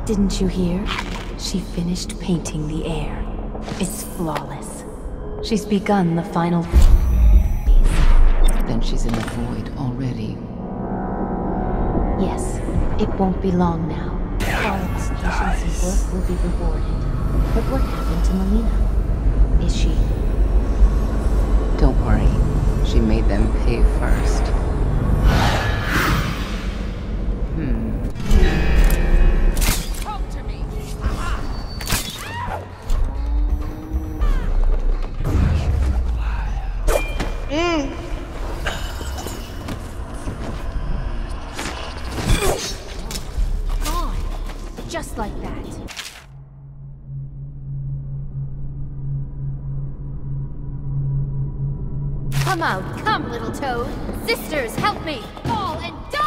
Didn't you hear? She finished painting the air. It's flawless. She's begun the final phase. Then she's in the void already. Yes, it won't be long now. All of us patience and work will be rewarded. But what happened to Melina? Is she... Don't worry. She made them pay first. Talk to me! Gone. Just like that. Come out, come, little toad. Sisters, help me! Fall and die!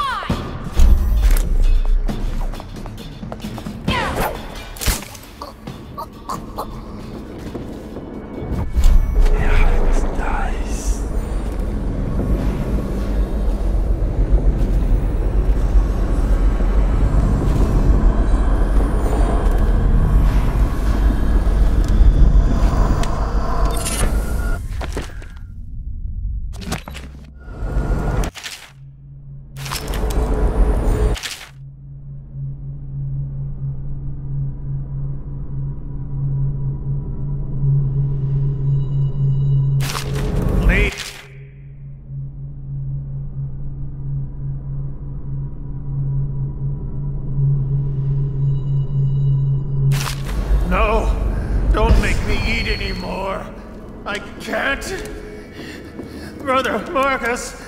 No! Don't make me eat anymore! I can't! Brother Marcus!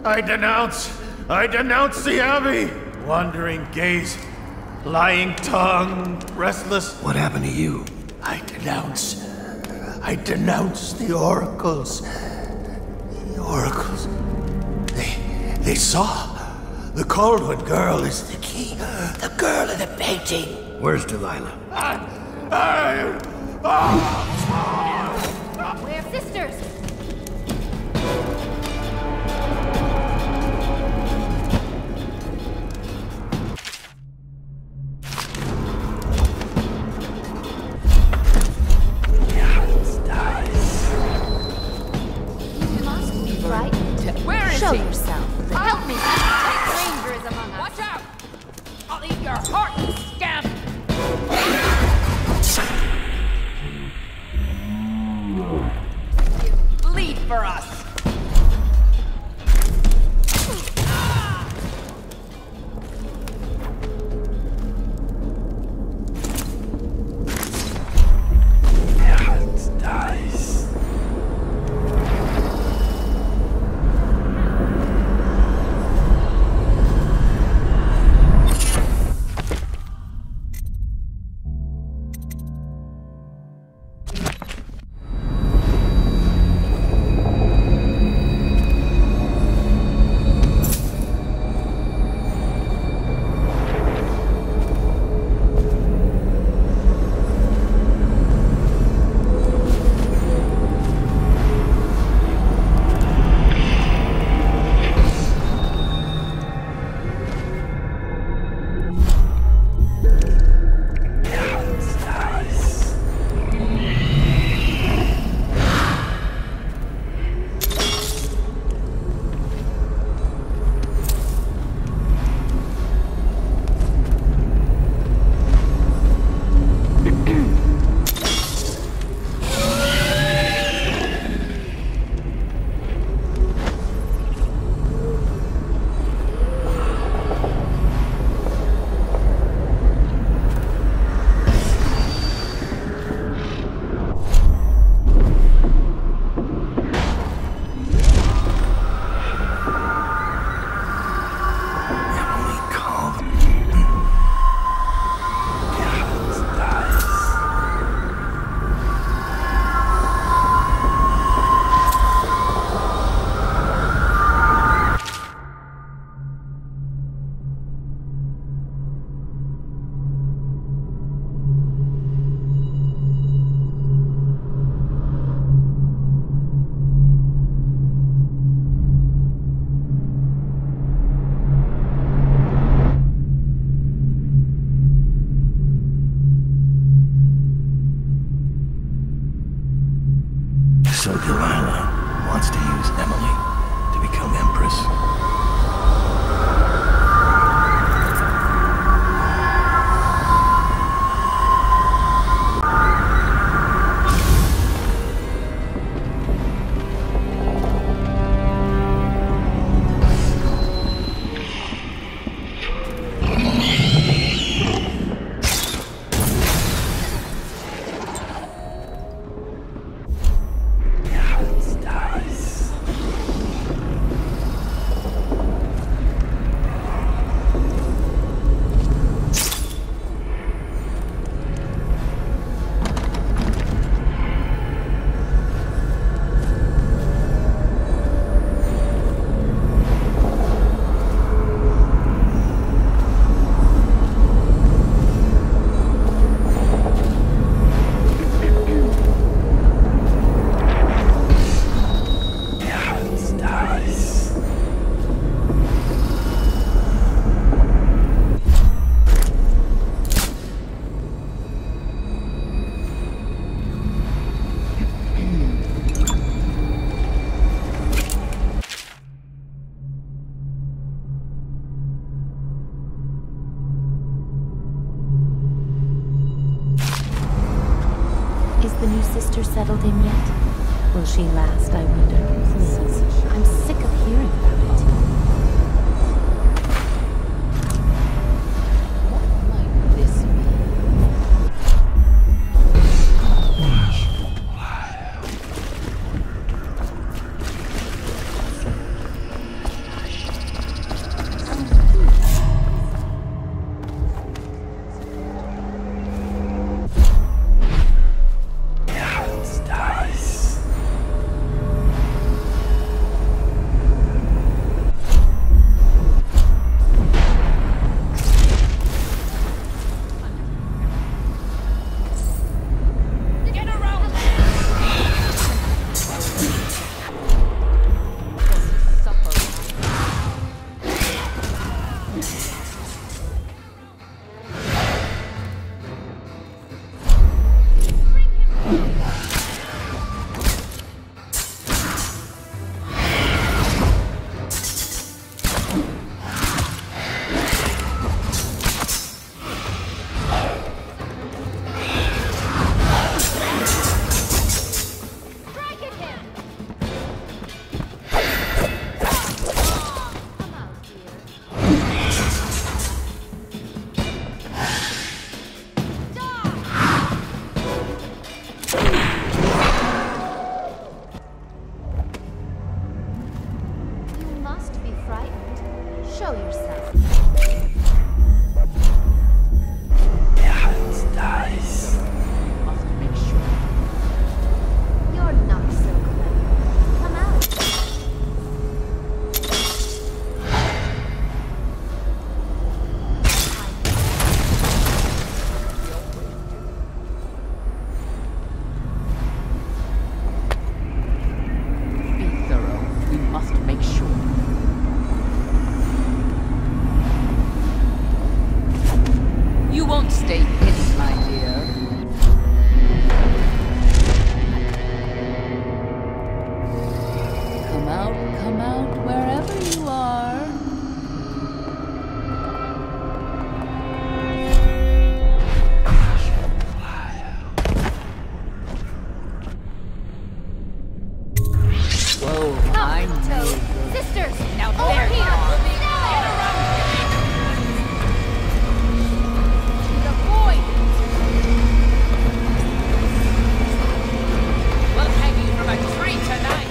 I denounce the Abbey! Wandering gaze, lying tongue, restless... What happened to you? I denounce the oracles. The oracles. They saw. The Coldwood girl is the key. The girl in the painting. Where's Delilah? We're sisters! You must be frightened. Where is Show he? yourself. Help me! Stranger is among us. Watch out! I'll eat your heart, you scamp! You bleed for us! settled in yet? Will she last, I wonder? Please, I'm sick of hearing about it. What might this be? Come out wherever you are. Whoa, I know. Sisters, now there you are. Get around to the void. We'll hang you from a tree tonight.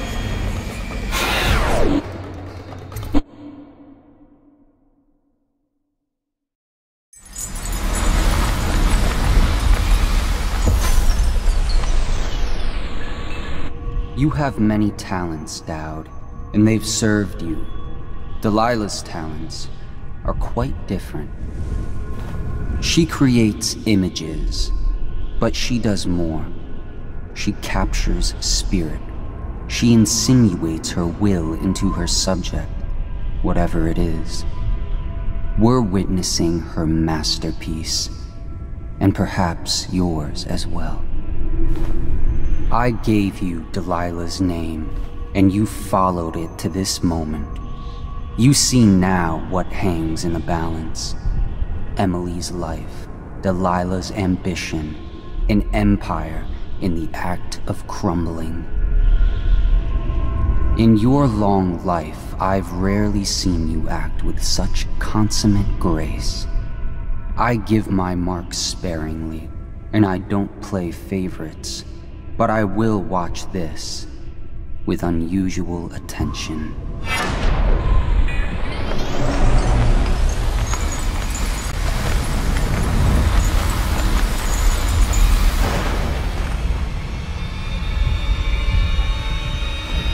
You have many talents, Dowd, and they've served you. Delilah's talents are quite different. She creates images, but she does more. She captures spirit. She insinuates her will into her subject, whatever it is. We're witnessing her masterpiece, and perhaps yours as well. I gave you Delilah's name, and you followed it to this moment. You see now what hangs in the balance. Emily's life, Delilah's ambition, an empire in the act of crumbling. In your long life, I've rarely seen you act with such consummate grace. I give my marks sparingly, and I don't play favorites. But I will watch this with unusual attention.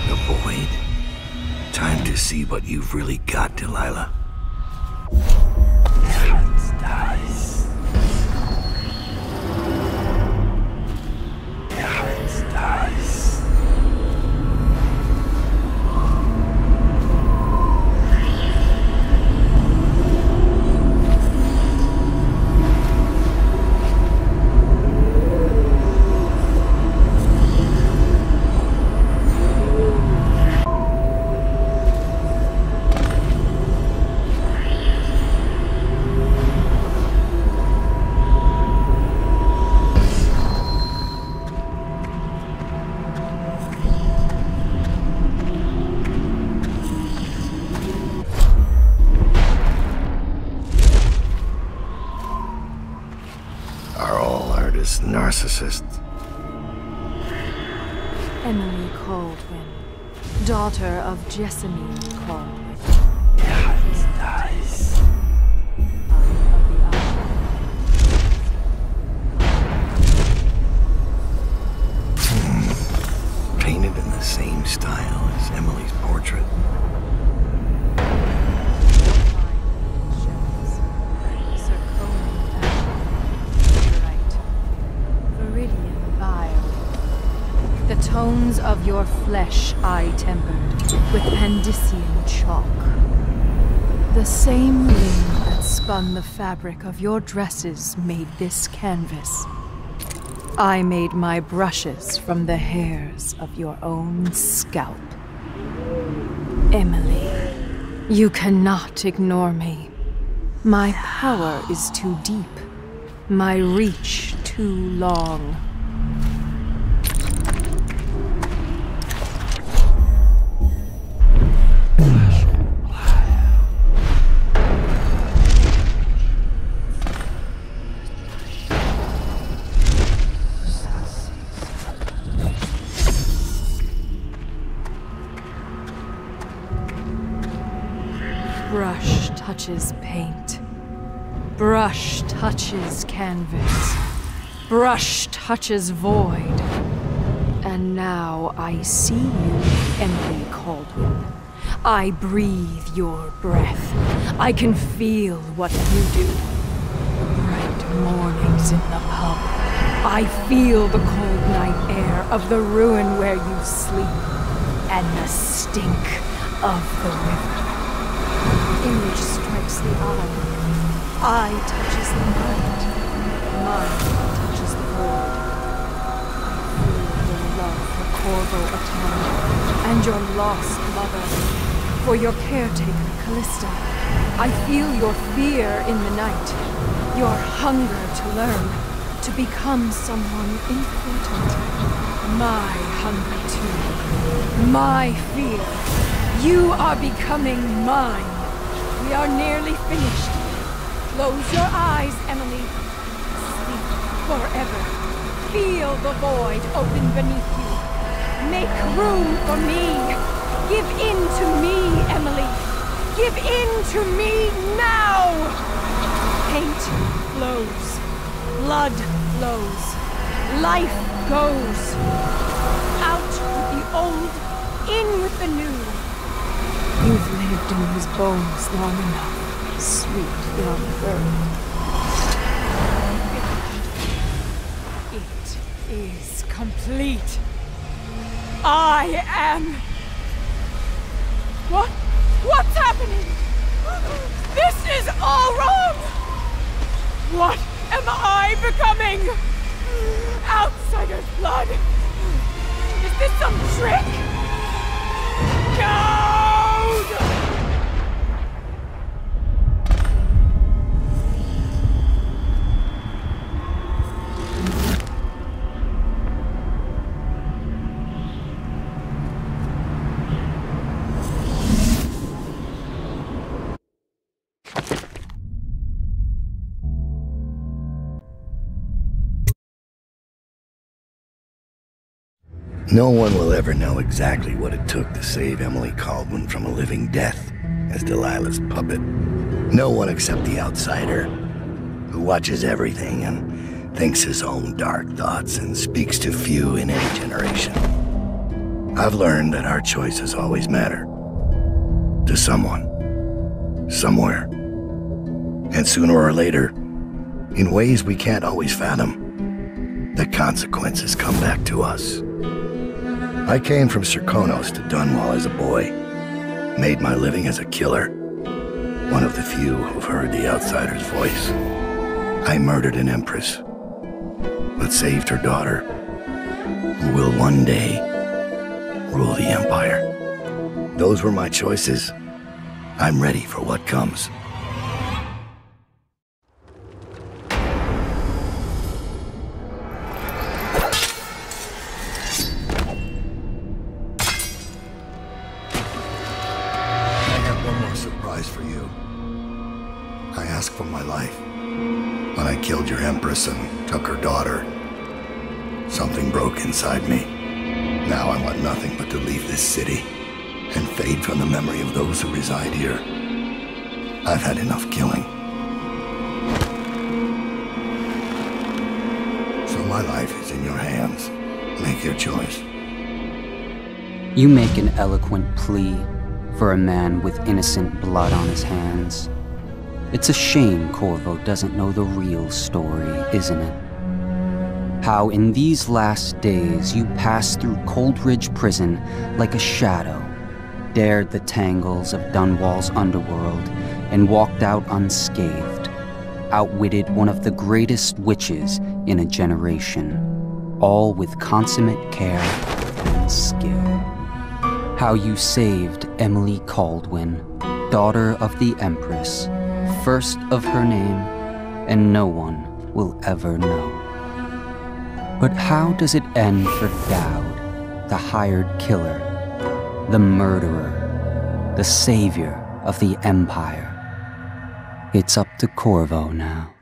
The void? Time to see what you've really got, Delilah. This narcissist. Emily Caldwin, daughter of Jessamine Caldwin. Nice. Painted in the same style as Emily's portrait. The tones of your flesh I tempered with Pandician chalk. The same wind that spun the fabric of your dresses made this canvas. I made my brushes from the hairs of your own scalp. Emily, you cannot ignore me. My power is too deep, my reach too long. Brush touches paint. Brush touches canvas. Brush touches void. And now I see you, Emily Caldwin. I breathe your breath. I can feel what you do. Bright mornings in the pub. I feel the cold night air of the ruin where you sleep. And the stink of the river. Image strikes the eye touches the mind touches the void. I feel your love for Corvo Atana and your lost mother, for your caretaker Callista. I feel your fear in the night, your hunger to learn, to become someone important. My hunger too, my fear. You are becoming mine. We are nearly finished. Close your eyes, Emily. Sleep forever. Feel the void open beneath you. Make room for me. Give in to me, Emily. Give in to me now. Paint flows. Blood flows. Life goes. Out with the old, in with the new. You've lived in his bones long enough, sweet young bird. It is complete. I am... What's happening? This is all wrong! What am I becoming? Outsider's blood? Is this some trick? No! No one will ever know exactly what it took to save Emily Caldwin from a living death as Delilah's puppet. No one except the outsider, who watches everything and thinks his own dark thoughts and speaks to few in any generation. I've learned that our choices always matter. To someone. Somewhere. And sooner or later, in ways we can't always fathom, the consequences come back to us. I came from Serkonos to Dunwall as a boy, made my living as a killer, one of the few who've heard the outsider's voice. I murdered an empress, but saved her daughter, who will one day rule the empire. Those were my choices. I'm ready for what comes. For you. I asked for my life. When I killed your empress and took her daughter, Something broke inside me. Now I want nothing but to leave this city and fade from the memory of those who reside here. I've had enough killing. So my life is in your hands. Make your choice. You make an eloquent plea for a man with innocent blood on his hands. It's a shame Corvo doesn't know the real story, isn't it? How in these last days you passed through Coldridge Prison like a shadow, dared the tangles of Dunwall's underworld, and walked out unscathed, outwitted one of the greatest witches in a generation, all with consummate care and skill. How you saved Emily Caldwin, daughter of the Empress, first of her name, and no one will ever know. But how does it end for Dowd, the hired killer, the murderer, the savior of the Empire? It's up to Corvo now.